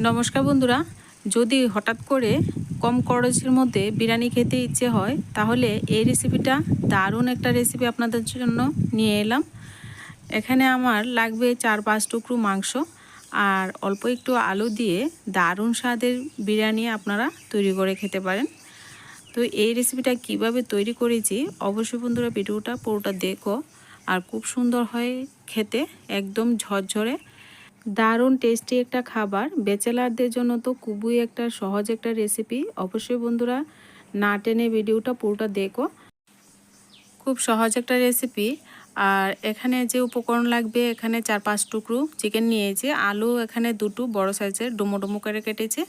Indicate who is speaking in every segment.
Speaker 1: নমস্কার বন্ধুরা, যদি হঠাৎ করে কম খরচের মধ্যে বিরিয়ানি খেতে ইচ্ছে হয় তাহলে এই রেসিপিটা দারুণ একটা রেসিপি আপনাদের জন্য নিয়ে এলাম। এখানে আমার লাগবে 4-5 টুকরো মাংস আর অল্প একটু আলু দিয়ে দারুণ স্বাদের বিরিয়ানি আপনারা তৈরি করে খেতে পারেন। তো এই রেসিপিটা কিভাবে তৈরি করেছি অবশ্যই বন্ধুরা ভিডিওটা পুরোটা দেখো। আর খুব সুন্দর হয় খেতে, একদম ঝরঝরে দারুণ টেস্টি একটা খাবার। ব্যাচেলারদের জন্য তো খুবই একটা সহজ একটা রেসিপি। অবশ্যই বন্ধুরা না টেনে ভিডিওটা পুরোটা দেখো, খুব সহজ একটা রেসিপি। আর এখানে যে উপকরণ লাগবে, এখানে 4-5 টুকরো চিকেন নিয়েছি, আলু এখানে দুটো বড় সাইজের ডুমো ডুমো করে কেটেছি,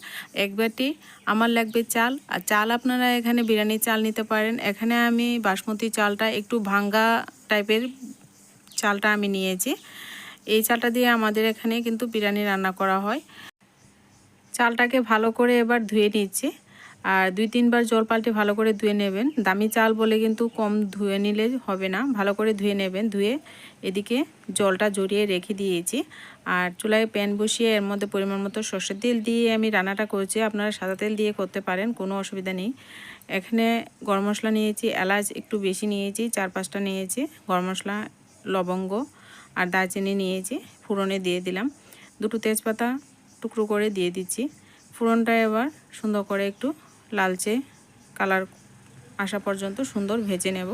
Speaker 1: এক বাটি আমার লাগবে চাল। আর চাল আপনারা এখানে বিরিয়ানির চাল নিতে পারেন। এখানে আমি বাসমতি চালটা একটু ভাঙ্গা টাইপের চালটা আমি নিয়েছি। এই চালটা দিয়ে আমাদের এখানে কিন্তু বিরিয়ানি রান্না করা হয়। চালটাকে ভালো করে এবার ধুয়ে নিচ্ছি, আর 2-3 বার জল পাল্টে ভালো করে ধুয়ে নেবেন। দামি চাল বলে কিন্তু কম ধুয়ে নিলে হবে না, ভালো করে ধুয়ে নেবেন। ধুয়ে এদিকে জলটা জড়িয়ে রেখে দিয়েছি। আর চুলায় প্যান বসিয়ে এর মধ্যে পরিমাণ মতো সর্ষের তেল দিয়ে আমি রান্নাটা করছি। আপনারা সাদা তেল দিয়ে করতে পারেন, কোনো অসুবিধা নেই। এখানে গরম মশলা নিয়েছি, এলাচ একটু বেশি নিয়েছি, 4-5টা নিয়েছি গরম মশলা, লবঙ্গ আর দারচিনি নিয়েছি, ফোড়নে দিয়ে দিলাম। দুটো তেজপাতা টুকরো করে দিয়ে দিচ্ছি। ফোড়নটা এবার সুন্দর করে একটু লালচে কালার আসা পর্যন্ত সুন্দর ভেজে নেব।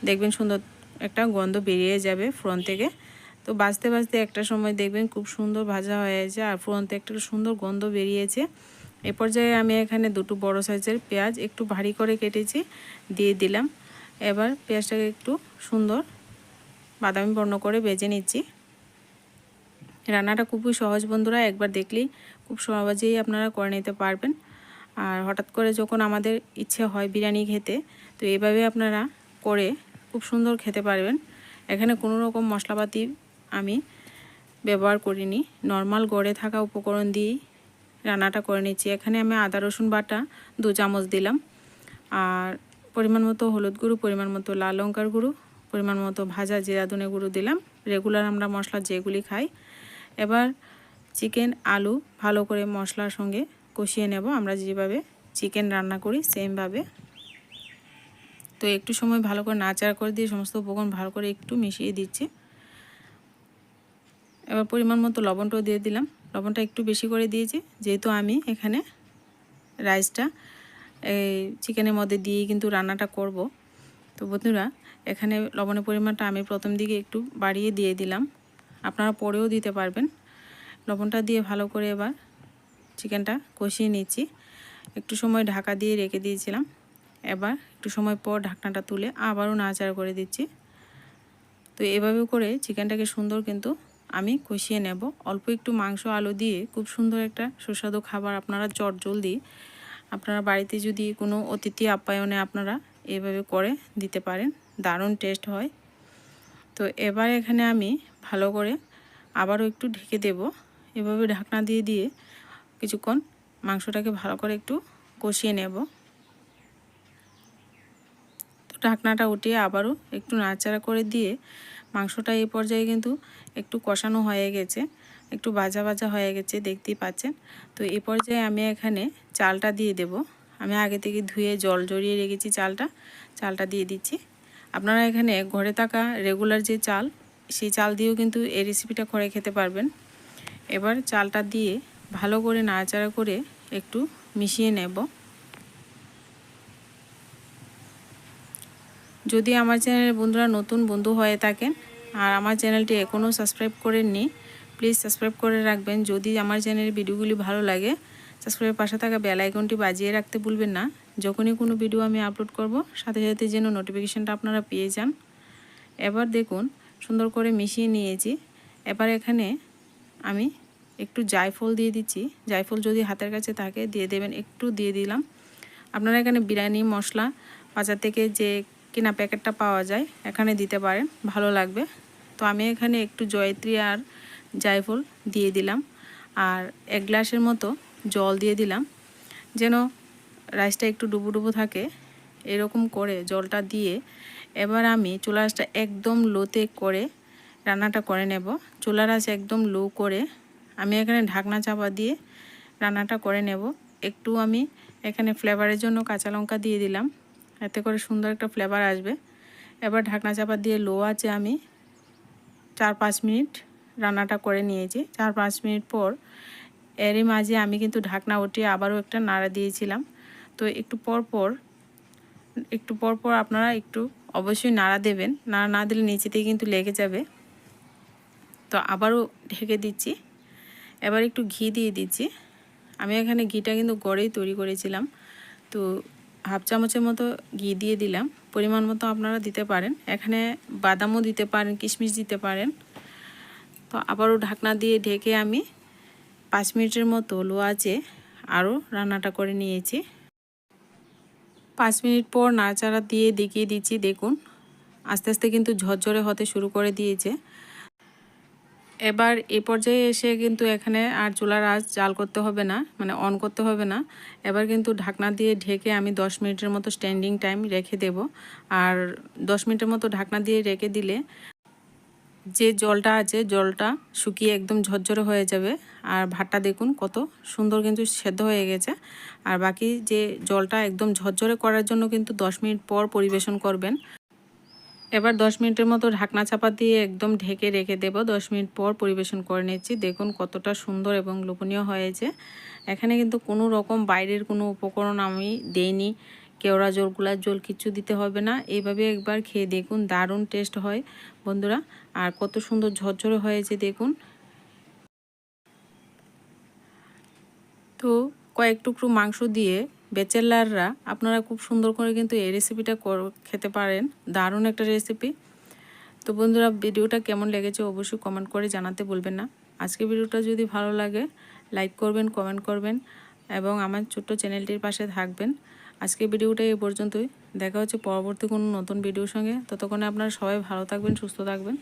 Speaker 1: দেখবেন সুন্দর একটা গন্ধ বেরিয়ে যাবে ফোড়ন থেকে। তো ভাজতে ভাজতে একটা সময় দেখবেন খুব সুন্দর ভাজা হয়েছে আর ফোড়ন থেকে একটা সুন্দর গন্ধ বেরিয়েছে। এ পর্যায়ে আমি এখানে দুটো বড় সাইজের পেঁয়াজ একটু ভারী করে কেটেছি, দিয়ে দিলাম। এবার পেঁয়াজটাকে একটু সুন্দর বাদামি বর্ণ করে ভেজে নিচ্ছি। রান্নাটা খুবই সহজ বন্ধুরা, একবার দেখলেই খুব সহজেই আপনারা করে নিতে পারবেন। আর হঠাৎ করে যখন আমাদের ইচ্ছে হয় বিরিয়ানি খেতে, তো এইভাবে আপনারা করে খুব সুন্দর খেতে পারবেন। এখানে কোনো রকম মশলাপাতি আমি ব্যবহার করিনি, নর্মাল গড়ে থাকা উপকরণ দিয়েই রান্নাটা করে নিচ্ছি। এখানে আমি আদা রসুন বাটা 2 চামচ দিলাম, আর পরিমাণ মতো হলুদ গুঁড়ো, পরিমাণ মতো লাল লঙ্কার গুঁড়ো, পরিমাণ মতো ভাজা জিরা ধনে গুঁড়ো দিলাম। রেগুলার আমরা মশলা যেগুলি খাই। এবার চিকেন আলু ভালো করে মশলার সঙ্গে কষিয়ে নেব, আমরা যেভাবে চিকেন রান্না করি সেমভাবে। তো একটু সময় ভালো করে নাড়াচাড়া করে দিয়ে সমস্ত উপকরণ ভালো করে একটু মিশিয়ে দিচ্ছি। এবার পরিমাণ মতো লবণটাও দিয়ে দিলাম, লবণটা একটু বেশি করে দিয়েছি যেহেতু আমি এখানে রাইসটা এই চিকেনের মধ্যে দিয়ে কিন্তু রান্নাটা করব। তো বন্ধুরা এখানে লবণের পরিমাণটা আমি প্রথম দিকে একটু বাড়িয়ে দিয়ে দিলাম, আপনারা পরেও দিতে পারবেন। লবণটা দিয়ে ভালো করে এবার চিকেনটা কষিয়ে নিচ্ছি। একটু সময় ঢাকা দিয়ে রেখে দিয়েছিলাম, এবার একটু সময় পর ঢাকনাটা তুলে আবারও নাড়াচাড়া করে দিচ্ছি। তো এভাবে করে চিকেনটাকে সুন্দর কিন্তু আমি কষিয়ে নেব। অল্প একটু মাংস আলু দিয়ে খুব সুন্দর একটা সুস্বাদু খাবার আপনারা চটজলদি আপনারা বাড়িতে যদি কোনো অতিথি আপ্যায়নে আপনারা এভাবে করে দিতে পারেন, দারুণ টেস্ট হয়। তো এবার এখানে আমি ভালো করে আবারও একটু ঢেকে দেব। এভাবে ঢাকনা দিয়ে দিয়ে কিছুক্ষণ মাংসটাকে ভালো করে একটু কষিয়ে নেব। তো ঢাকনাটা উঠিয়ে আবারও একটু নাড়াচাড়া করে দিয়ে মাংসটা এই পর্যায়ে কিন্তু একটু কষানো হয়ে গেছে, একটু ভাজা ভাজা হয়ে গেছে, দেখতেই পাচ্ছেন। তো এই পর্যায়ে আমি এখানে চালটা দিয়ে দেব। আমি আগে থেকে ধুয়ে জল জড়িয়ে রেখেছি চালটা দিয়ে দিচ্ছি। আপনারা এখানে ঘরে থাকা রেগুলার যে চাল, সেই চাল দিয়েও কিন্তু এই রেসিপিটা করে খেতে পারবেন। এবার চালটা দিয়ে ভালো করে নাড়াচাড়া করে একটু মিশিয়ে নেব। যদি আমার চ্যানেলের বন্ধুরা নতুন বন্ধু হয়ে থাকেন আর আমার চ্যানেলটি এখনও সাবস্ক্রাইব করেননি, প্লিজ সাবস্ক্রাইব করে রাখবেন। যদি আমার চ্যানেলের ভিডিওগুলি ভালো লাগে সাবস্ক্রাইবের পাশে থাকা বেল আইকনটি বাজিয়ে রাখতে ভুলবেন না। যখনই কোনো ভিডিও আমি আপলোড করব সাথে সাথে যেন নোটিফিকেশানটা আপনারা পেয়ে যান। এবার দেখুন সুন্দর করে মিশিয়ে নিয়েছি। এবার এখানে আমি একটু জায়ফল দিয়ে দিচ্ছি, জায়ফল যদি হাতের কাছে থাকে দিয়ে দেবেন, একটু দিয়ে দিলাম। আপনারা এখানে বিরিয়ানি মশলা বাজার থেকে যে কিনা প্যাকেটটা পাওয়া যায় এখানে দিতে পারেন, ভালো লাগবে। তো আমি এখানে একটু জয়িত্রী আর জায়ফল দিয়ে দিলাম, আর 1 গ্লাসের মতো জল দিয়ে দিলাম, যেন রাইসটা একটু ডুবো ডুবো থাকে এরকম করে জলটা দিয়ে। এবার আমি চুলার আঁচটা একদম লোতে করে রান্নাটা করে নেব। চুলার আঁচ একদম লো করে আমি এখানে ঢাকনা চাপা দিয়ে রান্নাটা করে নেব। একটু আমি এখানে ফ্লেভারের জন্য কাঁচা লঙ্কা দিয়ে দিলাম, এতে করে সুন্দর একটা ফ্লেভার আসবে। এবার ঢাকনা চাপা দিয়ে লো আঁচে আমি 4-5 মিনিট রান্নাটা করে নিয়েছি। 4-5 মিনিট পর এরই মাঝে আমি কিন্তু ঢাকনা উঠিয়ে আবারও একটা নাড়া দিয়েছিলাম। তো একটু পর পর আপনারা একটু অবশ্যই নাড়া দেবেন, নাড়া না দিলে নিচেতেই কিন্তু লেগে যাবে। তো আবারও ঢেকে দিচ্ছি। এবার একটু ঘি দিয়ে দিচ্ছি। আমি এখানে ঘিটা কিন্তু গড়েই তৈরি করেছিলাম, তো হাফ চামচের মতো ঘি দিয়ে দিলাম। পরিমাণ মতো আপনারা দিতে পারেন, এখানে বাদামও দিতে পারেন, কিশমিশ দিতে পারেন। তো আবারও ঢাকনা দিয়ে ঢেকে আমি 5 মিনিটের মতো লো আঁচে আরও রান্নাটা করে নিয়েছি। 5 মিনিট পর নাড়াচাড়া দিয়ে দেখিয়ে দিচ্ছি, দেখুন আস্তে আস্তে কিন্তু ঝরঝরে হতে শুরু করে দিয়েছে। এবার এই পর্যায়ে এসে কিন্তু এখানে আর চুলার আঁচ জাল করতে হবে না, মানে অন করতে হবে না। এবার কিন্তু ঢাকনা দিয়ে ঢেকে আমি 10 মিনিটের মতো স্ট্যান্ডিং টাইম রেখে দেব। আর 10 মিনিটের মতো ঢাকনা দিয়ে রেখে দিলে যে জলটা আছে জলটা শুকিয়ে একদম ঝরঝরে হয়ে যাবে। আর ভাতটা দেখুন কত সুন্দর কিন্তু সেদ্ধ হয়ে গেছে। আর বাকি যে জলটা একদম ঝরঝরে করার জন্য কিন্তু 10 মিনিট পর পরিবেশন করবেন। এবার 10 মিনিটের মতো ঢাকনা চাপা দিয়ে একদম ঢেকে রেখে দেব। 10 মিনিট পর পরিবেশন করে নিচ্ছি, দেখুন কতটা সুন্দর এবং লোভনীয় হয়েছে। এখানে কিন্তু কোনো রকম বাইরের কোনো উপকরণ আমি দেইনি, কেওড়া জল, গোলাপ জল কিছু দিতে হবে না। এইভাবে একবার খেয়ে দেখুন, দারুণ টেস্ট হয় বন্ধুরা। আর কত সুন্দর ঝরঝরে হয়েছে দেখুন। তো কয়েক টুকরো মাংস দিয়ে ব্যাচেলাররা আপনারা খুব সুন্দর করে কিন্তু এই রেসিপিটা খেতে পারেন, দারুণ একটা রেসিপি। তো বন্ধুরা, ভিডিওটা কেমন লেগেছে অবশ্যই কমেন্ট করে জানাতে ভুলবেন না। আজকে ভিডিওটা যদি ভালো লাগে লাইক করবেন, কমেন্ট করবেন এবং আমার ছোট্ট চ্যানেলটির পাশে থাকবেন। আজকে ভিডিওটা এই পর্যন্তই, দেখা হচ্ছে পরবর্তী কোনো নতুন ভিডিওর সঙ্গে। ততক্ষণে আপনারা সবাই ভালো থাকবেন, সুস্থ থাকবেন।